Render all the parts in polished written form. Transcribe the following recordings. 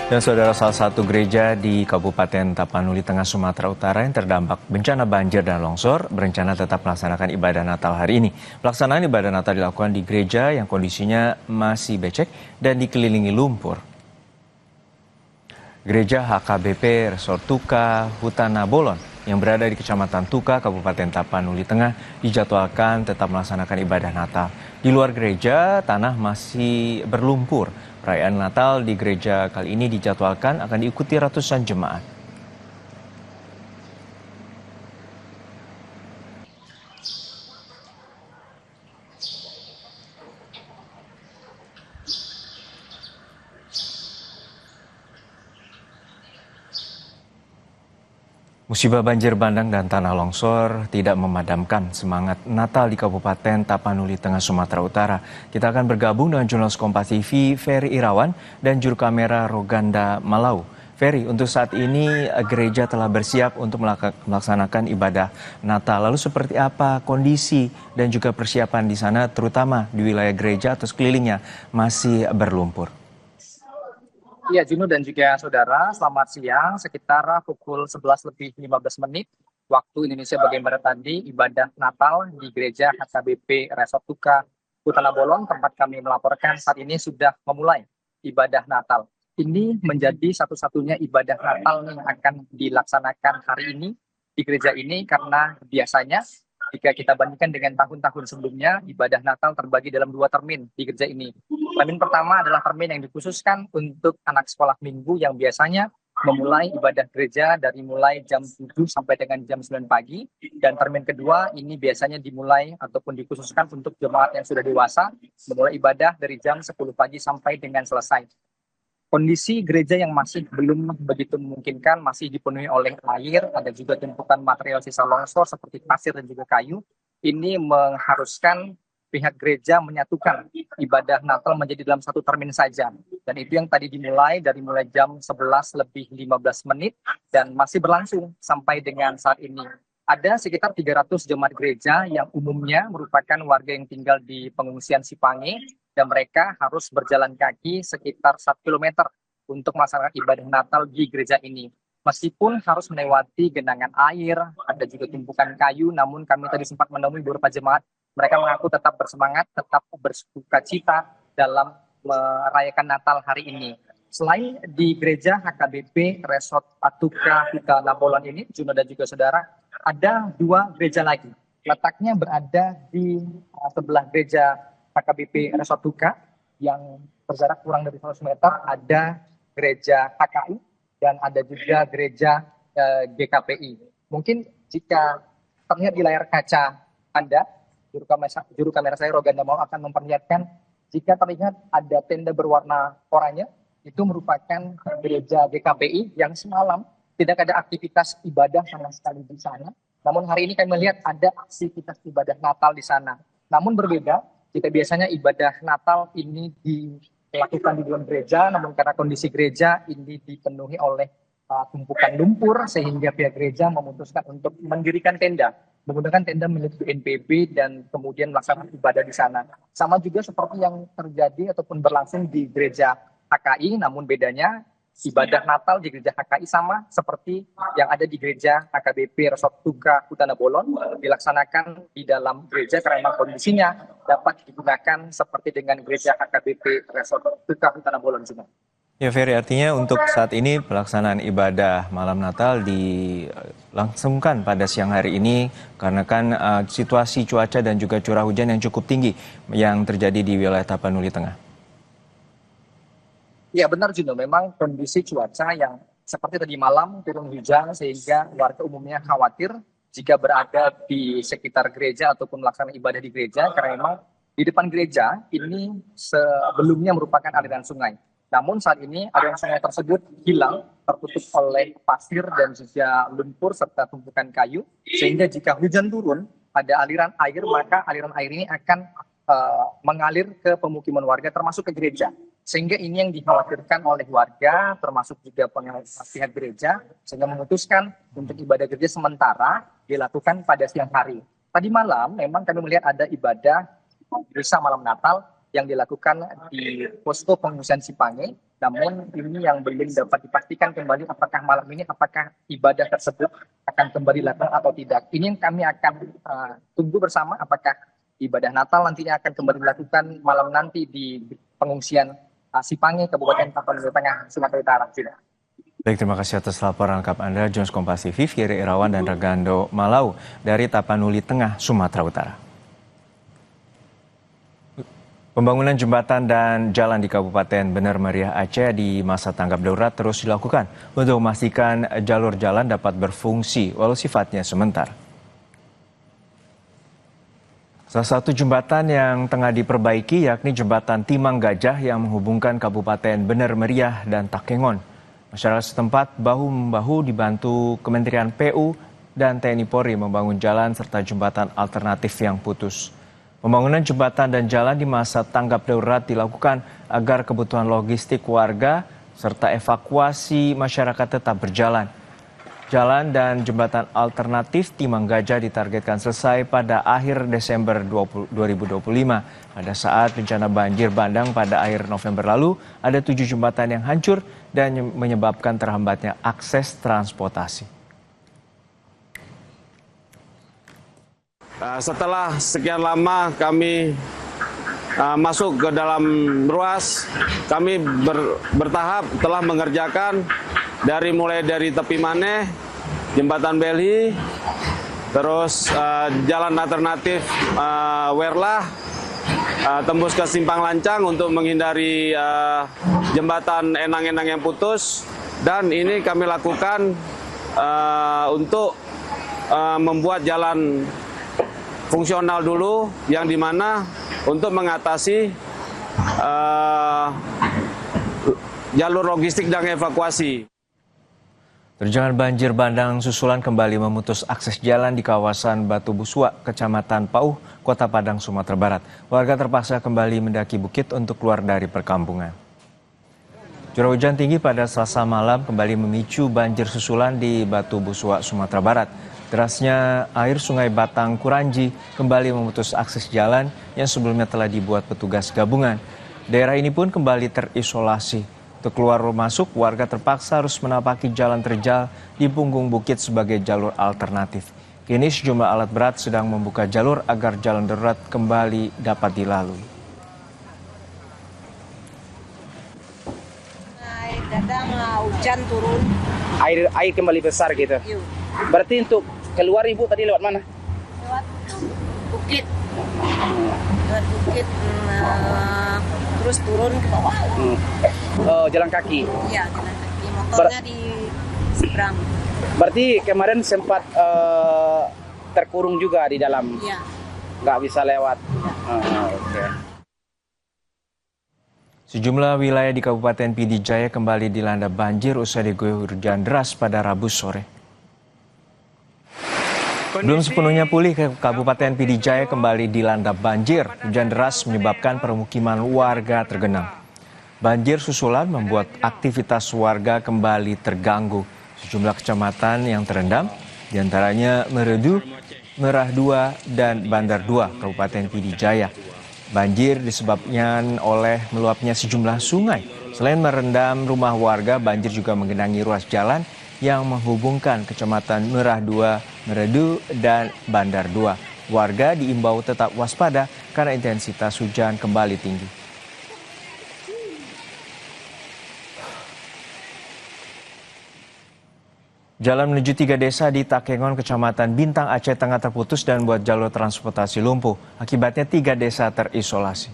Dan saudara, salah satu gereja di Kabupaten Tapanuli Tengah Sumatera Utara yang terdampak bencana banjir dan longsor berencana tetap melaksanakan ibadah Natal hari ini. Pelaksanaan ibadah Natal dilakukan di gereja yang kondisinya masih becek dan dikelilingi lumpur. Gereja HKBP Resort Tuka Hutana Bolon yang berada di Kecamatan Tuka, Kabupaten Tapanuli Tengah dijadwalkan tetap melaksanakan ibadah Natal. Di luar gereja, tanah masih berlumpur. Perayaan Natal di gereja kali ini dijadwalkan akan diikuti ratusan jemaat. Musibah banjir bandang dan tanah longsor tidak memadamkan semangat Natal di Kabupaten Tapanuli Tengah Sumatera Utara. Kita akan bergabung dengan jurnalis Kompas TV Ferry Irawan dan juru kamera Roganda Malau. Ferry, untuk saat ini gereja telah bersiap untuk melaksanakan ibadah Natal. Lalu seperti apa kondisi dan juga persiapan di sana, terutama di wilayah gereja atau sekelilingnya masih berlumpur? Iya, Juno dan juga saudara, selamat siang. Sekitar pukul 11 lebih 15 menit waktu Indonesia bagian Barat tadi, ibadah Natal di gereja HKBP Resort Tuka Hutana Bolon, tempat kami melaporkan saat ini sudah memulai ibadah Natal. Ini menjadi satu-satunya ibadah Natal yang akan dilaksanakan hari ini di gereja ini karena biasanya jika kita bandingkan dengan tahun-tahun sebelumnya, ibadah Natal terbagi dalam dua termin di gereja ini. Termin pertama adalah termin yang dikhususkan untuk anak sekolah minggu yang biasanya memulai ibadah gereja dari mulai jam 7 sampai dengan jam 9 pagi. Dan termin kedua ini biasanya dimulai ataupun dikhususkan untuk jemaat yang sudah dewasa, memulai ibadah dari jam 10 pagi sampai dengan selesai. Kondisi gereja yang masih belum begitu memungkinkan, masih dipenuhi oleh air, ada juga tumpukan material sisa longsor seperti pasir dan juga kayu. Ini mengharuskan pihak gereja menyatukan ibadah Natal menjadi dalam satu termin saja. Dan itu yang tadi dimulai dari mulai jam 11 lebih 15 menit dan masih berlangsung sampai dengan saat ini. Ada sekitar 300 jemaat gereja yang umumnya merupakan warga yang tinggal di pengungsian Sipange dan mereka harus berjalan kaki sekitar 1 kilometer untuk melaksanakan ibadah Natal di gereja ini. Meskipun harus melewati genangan air, ada juga tumpukan kayu, namun kami tadi sempat menemui beberapa jemaat. Mereka mengaku tetap bersemangat, tetap bersuka cita dalam merayakan Natal hari ini. Selain di gereja HKBP Resort Atuka Hutana Bolon ini, Juno dan juga saudara, ada dua gereja lagi. Letaknya berada di sebelah gereja HKBP Resort Tuka yang berjarak kurang dari 100 meter. Ada gereja HKI dan ada juga gereja GKPI. Mungkin jika terlihat di layar kaca Anda, juru kamera saya Roganda mau akan memperlihatkan jika terlihat ada tenda berwarna oranye, itu merupakan gereja GKPI yang semalam tidak ada aktivitas ibadah sama sekali di sana. Namun hari ini kami melihat ada aktivitas ibadah Natal di sana. Namun berbeda, jika biasanya ibadah Natal ini dilakukan di dalam gereja, namun karena kondisi gereja ini dipenuhi oleh tumpukan lumpur, sehingga pihak gereja memutuskan untuk mendirikan tenda, menggunakan tenda milik BNPB dan kemudian melaksanakan ibadah di sana. Sama juga seperti yang terjadi ataupun berlangsung di gereja HKI, namun bedanya ibadah Natal di gereja HKI sama seperti yang ada di gereja HKBP Resort Tuka Hutana Bolon, dilaksanakan di dalam gereja karena kondisinya dapat digunakan seperti dengan gereja HKBP Resort Tuka Hutana Bolon juga. Ya Ferry, artinya untuk saat ini pelaksanaan ibadah malam Natal dilangsungkan pada siang hari ini karena kan situasi cuaca dan juga curah hujan yang cukup tinggi yang terjadi di wilayah Tapanuli Tengah. Ya benar Juno, memang kondisi cuaca yang seperti tadi malam turun hujan sehingga warga umumnya khawatir jika berada di sekitar gereja ataupun melaksanakan ibadah di gereja karena memang di depan gereja ini sebelumnya merupakan aliran sungai. Namun saat ini aliran sungai tersebut hilang, tertutup oleh pasir dan juga lumpur serta tumpukan kayu, sehingga jika hujan turun pada aliran air, maka aliran air ini akan mengalir ke pemukiman warga termasuk ke gereja. Sehingga ini yang dikhawatirkan oleh warga, termasuk juga pihak gereja, sehingga memutuskan untuk ibadah gereja sementara dilakukan pada siang hari. Tadi malam memang kami melihat ada ibadah misa malam Natal yang dilakukan di posko pengungsian Sipange. Namun ini yang belum dapat dipastikan kembali apakah malam ini apakah ibadah tersebut akan kembali dilakukan atau tidak. Ini yang kami akan tunggu bersama apakah ibadah Natal nantinya akan kembali dilakukan malam nanti di pengungsian Sipange, Kabupaten Tapanuli Tengah, Sumatera Utara. Baik, terima kasih atas laporan lengkap Anda, Jones Kompas TV, Ferry Irawan dan Regando Malau dari Tapanuli Tengah, Sumatera Utara. Pembangunan jembatan dan jalan di Kabupaten Bener Meriah Aceh di masa tanggap darurat terus dilakukan untuk memastikan jalur jalan dapat berfungsi walau sifatnya sementara. Salah satu jembatan yang tengah diperbaiki yakni jembatan Timang Gajah yang menghubungkan Kabupaten Bener Meriah dan Takengon. Masyarakat setempat bahu-membahu dibantu Kementerian PU dan TNI Polri membangun jalan serta jembatan alternatif yang putus. Pembangunan jembatan dan jalan di masa tanggap darurat dilakukan agar kebutuhan logistik warga serta evakuasi masyarakat tetap berjalan. Jalan dan jembatan alternatif Timang Gajah ditargetkan selesai pada akhir Desember 2025. Pada saat bencana banjir bandang pada akhir November lalu, ada 7 jembatan yang hancur dan menyebabkan terhambatnya akses transportasi. Setelah sekian lama kami masuk ke dalam ruas, kami bertahap telah mengerjakan mulai dari tepi Maneh, jembatan Belhi, terus jalan alternatif Werlah, tembus ke Simpang Lancang untuk menghindari jembatan Enang-Enang yang putus, dan ini kami lakukan untuk membuat jalan fungsional dulu, yang dimana untuk mengatasi jalur logistik dan evakuasi. Terjangan banjir bandang susulan kembali memutus akses jalan di kawasan Batu Busua, Kecamatan Pauh, Kota Padang, Sumatera Barat. Warga terpaksa kembali mendaki bukit untuk keluar dari perkampungan. Curah hujan tinggi pada Selasa malam kembali memicu banjir susulan di Batu Busua, Sumatera Barat. Derasnya air Sungai Batang Kuranji kembali memutus akses jalan yang sebelumnya telah dibuat petugas gabungan. Daerah ini pun kembali terisolasi. Untuk keluar masuk, warga terpaksa harus menapaki jalan terjal di punggung bukit sebagai jalur alternatif. Kini sejumlah alat berat sedang membuka jalur agar jalan darurat kembali dapat dilalui. Kadang hujan turun. Air kembali besar gitu. Yuk. Berarti untuk keluar ibu tadi lewat mana? Lewat bukit. Lewat bukit, terus turun ke bawah. Oh, jalan kaki. Iya, jalan kaki. Motornya di seberang. Berarti kemarin sempat terkurung juga di dalam. Iya. Nggak bisa lewat. Iya. Sejumlah wilayah di Kabupaten Pidijaya kembali dilanda banjir usai diguyur hujan deras pada Rabu sore. Belum sepenuhnya pulih, Kabupaten Pidijaya kembali dilanda banjir. Hujan deras menyebabkan permukiman warga tergenang. Banjir susulan membuat aktivitas warga kembali terganggu. Sejumlah kecamatan yang terendam, diantaranya Meredu, Merah 2, dan Bandar 2, Kabupaten Pidijaya. Banjir disebabkan oleh meluapnya sejumlah sungai. Selain merendam rumah warga, banjir juga menggenangi ruas jalan yang menghubungkan Kecamatan Merah 2, Meredu, dan Bandar 2. Warga diimbau tetap waspada karena intensitas hujan kembali tinggi. Jalan menuju 3 desa di Takengon, Kecamatan Bintang, Aceh Tengah terputus dan membuat jalur transportasi lumpuh. Akibatnya 3 desa terisolasi.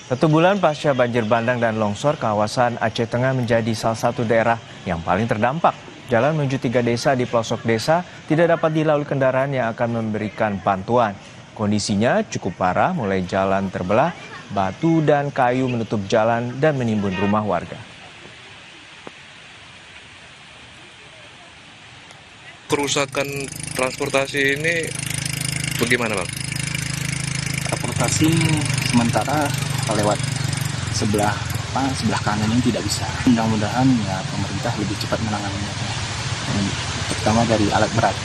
1 bulan pasca banjir bandang dan longsor, kawasan Aceh Tengah menjadi salah satu daerah yang paling terdampak. Jalan menuju 3 desa di pelosok desa tidak dapat dilalui kendaraan yang akan memberikan bantuan. Kondisinya cukup parah, mulai jalan terbelah, batu dan kayu menutup jalan dan menimbun rumah warga. Kerusakan transportasi ini bagaimana, Bang? Transportasi sementara lewat sebelah kanan ini tidak bisa. Mudah-mudahan ya pemerintah lebih cepat menanganinya, terutama dari alat berat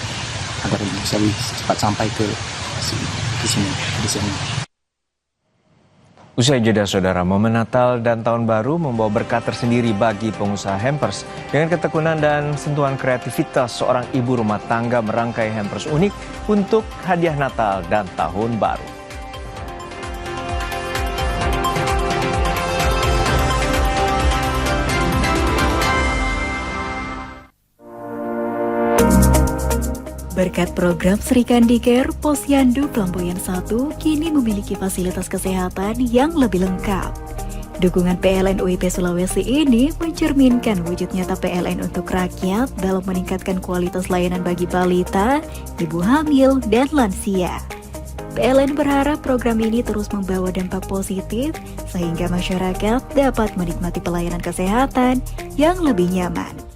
agar bisa lebih cepat sampai ke sini. Usai jeda saudara, momen Natal dan Tahun Baru membawa berkat tersendiri bagi pengusaha hampers. Dengan ketekunan dan sentuhan kreativitas, seorang ibu rumah tangga merangkai hampers unik untuk hadiah Natal dan Tahun Baru. Berkat program Srikandi Care, Posyandu Flamboyan 1 kini memiliki fasilitas kesehatan yang lebih lengkap. Dukungan PLN UIP Sulawesi ini mencerminkan wujud nyata PLN untuk rakyat dalam meningkatkan kualitas layanan bagi balita, ibu hamil, dan lansia. PLN berharap program ini terus membawa dampak positif sehingga masyarakat dapat menikmati pelayanan kesehatan yang lebih nyaman.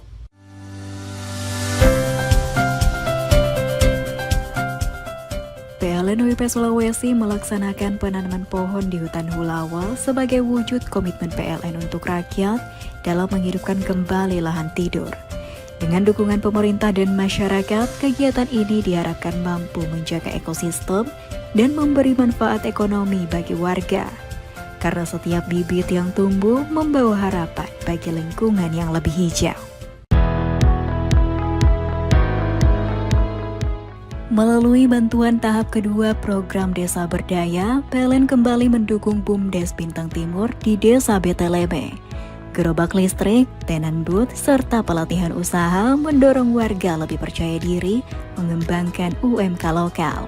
PLN UIP Sulawesi melaksanakan penanaman pohon di hutan Hulawa sebagai wujud komitmen PLN untuk rakyat dalam menghidupkan kembali lahan tidur. Dengan dukungan pemerintah dan masyarakat, kegiatan ini diharapkan mampu menjaga ekosistem dan memberi manfaat ekonomi bagi warga. Karena setiap bibit yang tumbuh membawa harapan bagi lingkungan yang lebih hijau. Melalui bantuan tahap kedua program Desa Berdaya, PLN kembali mendukung BUMDes Bintang Timur di Desa Beteleme. Gerobak listrik, tenan booth, serta pelatihan usaha mendorong warga lebih percaya diri mengembangkan UMK lokal.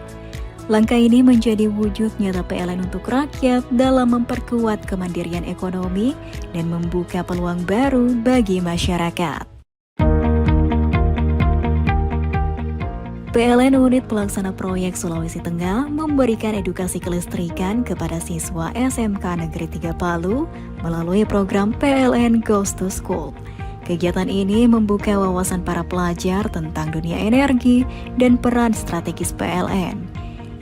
Langkah ini menjadi wujud nyata PLN untuk rakyat dalam memperkuat kemandirian ekonomi dan membuka peluang baru bagi masyarakat. PLN Unit Pelaksana Proyek Sulawesi Tengah memberikan edukasi kelistrikan kepada siswa SMK Negeri 3 Palu melalui program PLN Goes to School. Kegiatan ini membuka wawasan para pelajar tentang dunia energi dan peran strategis PLN.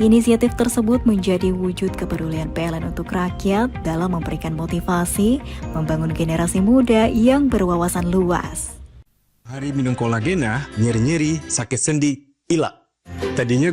Inisiatif tersebut menjadi wujud kepedulian PLN untuk rakyat dalam memberikan motivasi, membangun generasi muda yang berwawasan luas. Hari minum kolagena, nyeri-nyeri, sakit sendi, hilang. Tadinya gue